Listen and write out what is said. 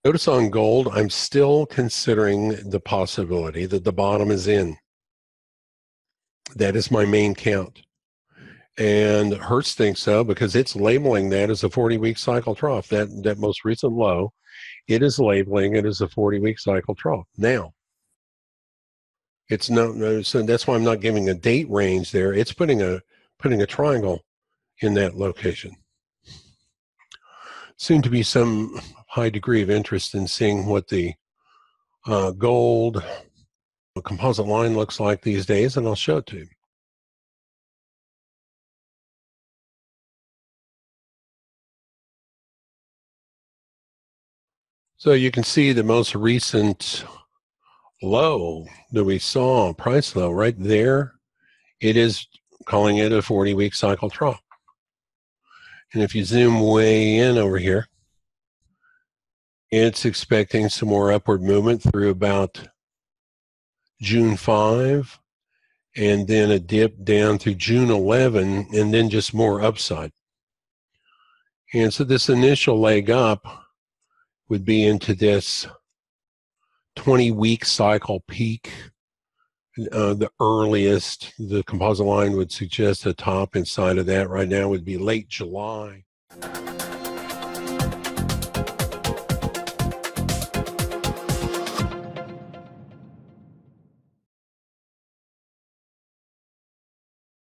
Notice on gold, I'm still considering the possibility that the bottom is in. That is my main count. And Hertz thinks so because it's labeling that as a 40-week cycle trough. That most recent low, it is labeling it as a 40-week cycle trough. Now, it's no, so that's why I'm not giving a date range there. It's putting a triangle in that location. Seemed to be some high degree of interest in seeing what the gold composite line looks like these days, and I'll show it to you. So you can see the most recent low that we saw, price low, right there. It is calling it a 40-week cycle trough. And if you zoom way in over here, it's expecting some more upward movement through about June 5, and then a dip down through June 11, and then just more upside. And so this initial leg up would be into this 20-week cycle peak. The earliest the composite line would suggest a top inside of that right now would be late July.